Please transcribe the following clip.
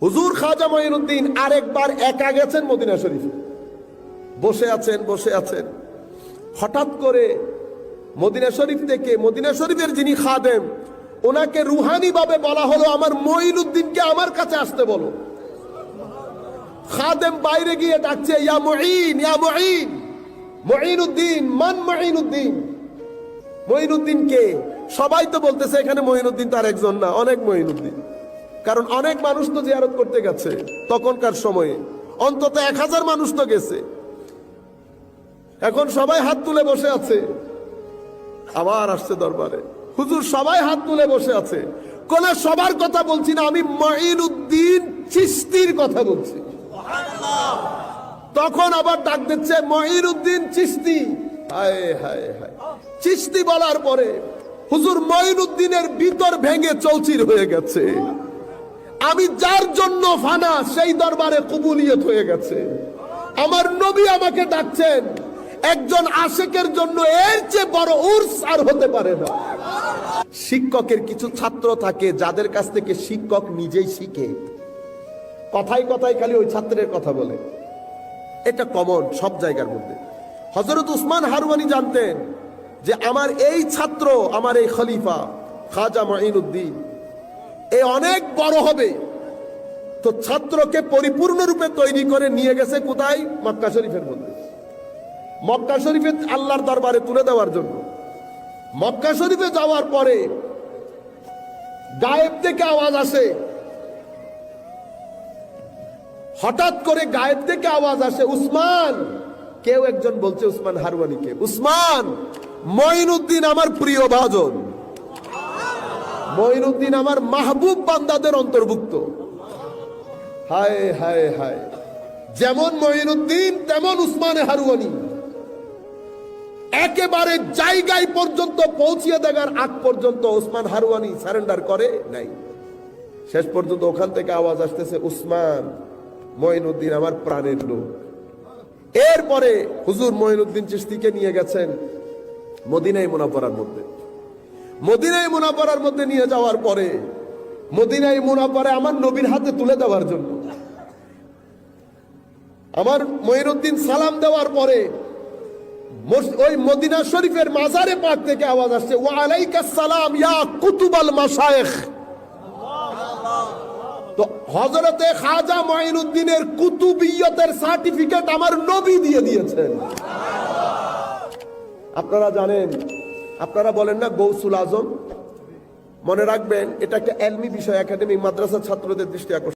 হুজুর খাজা মঈনুদ্দিন আরেকবার একা গেছেন মদিনা শরীফে, বসে আছেন। হঠাৎ করে মদিনা শরীফ থেকে, মদিনা শরীফের যিনি খাদেম, ওনাকে রুহানি ভাবে বলা হলো, আমার মঈনুদ্দিনকে আমার কাছে আসতে বলো। খাদেম বাইরে গিয়ে ডাকছে, ইয়া মুঈন, ইয়া মুঈন। মঈনুদ্দিন, মান মঈনুদ্দিন? মঈনুদ্দিন কে? সবাই তো বলতেছে এখানে মঈনুদ্দিন তার একজন না, অনেক মঈনুদ্দিন। কারণ অনেক মানুষ তো জিয়ারত করতে গেছে তখনকার সময়ে, অন্তত 1000 মানুষ তো গেছে। এখন সবাই হাত তুলে বসে আছে। আবার আসছে দরবারে, হুজুর সবাই হাত তুলে বসে আছে। কোন সবার কথা বলছি না, আমি মঈনুদ্দিন চিশতির কথা বলছি। তখন আবার ডাক দিচ্ছে, মঈনুদ্দিন চিশতি। হায় হায় হায়, চিশতি বলার পরে হুজুর মঈনুদ্দিনের ভিতর ভেঙে চৌচির হয়ে গেছে। আমি যার জন্য ফানা, সেই দরবারে কবুলিয়ত হয়ে গেছে। আমার নবী আমাকে ডাকছেন, একজন আশিকের জন্য এর চেয়ে বড় উর্স আর হতে পারে না। শিক্ষকের কিছু ছাত্র থাকে যাদের কাছ থেকে শিক্ষক নিজেই শিখে, কথায় কথায় খালি ওই ছাত্রের কথা বলে। এটা কমন সব জায়গার মধ্যে। হযরত উসমান হারওয়ানি জানতেন যে আমার এই ছাত্র, আমার এই খলিফা খাজা মঈনুদ্দিন এ অনেক বড় হবে। তো ছাত্রকে পরিপূর্ণরূপে তৈরি করে নিয়ে গেছে কোথায়? মক্কা শরীফের মধ্যে। মক্কা শরীফে আল্লাহর দরবারে তুলে দেওয়ার জন্য। মক্কা শরীফে যাওয়ার পরে গায়েব থেকে আওয়াজ আসে, হঠাৎ করে গায়েব থেকে আওয়াজ আসে, উসমান। কেউ একজন বলছে উসমান হারওয়ানিকে, উসমান, মঈনুদ্দিন আমার প্রিয় ভাজন, মঈনুদ্দিন আমার মাহবুব বান্দাদের অন্তর্ভুক্ত। হায় হায় হায়, যেমন মঈনুদ্দিন তেমন উসমান হারওয়ানি। একেবারে জায়গায় পর্যন্ত পৌঁছিয়ে দেওয়ার আগ পর্যন্ত উসমান হারওয়ানি সারেন্ডার করে নাই। শেষ পর্যন্ত ওখান থেকে আওয়াজ আসতেছে, উসমান, মঈনুদ্দিন আমার প্রাণের লোক। এরপরে হুজুর মঈনুদ্দিন চিশতিকে নিয়ে গেছেন মদিনায়ে মুনাওয়ারার মধ্যে। মদিনায়ে মুনাওয়ারার মধ্যে নিয়ে যাওয়ার পরে মদিনায়ে মুনাওয়ারায় আমার নবীর হাতে তুলে দেওয়ার জন্য, আমার মঈনুদ্দিন সালাম দেওয়ার পরে ওই মদিনা শরীফের মাজারে পাক থেকে আওয়াজ আসছে, ওয়া আলাইকাস সালাম ইয়া কুতুবাল মাশায়েখ। তো হযরতে খাজা মঈনুদ্দিনের কুতুবিয়তের সার্টিফিকেট আমার নবী দিয়ে দিয়েছেন। আপনারা জানেন, আপনারা বলেন না গৌসুল আজম, মনে রাখবেন এটা একটা এলমি বিষয়, একাডেমিক মাদ্রাসা ছাত্রদের দৃষ্টি আকর্ষণ।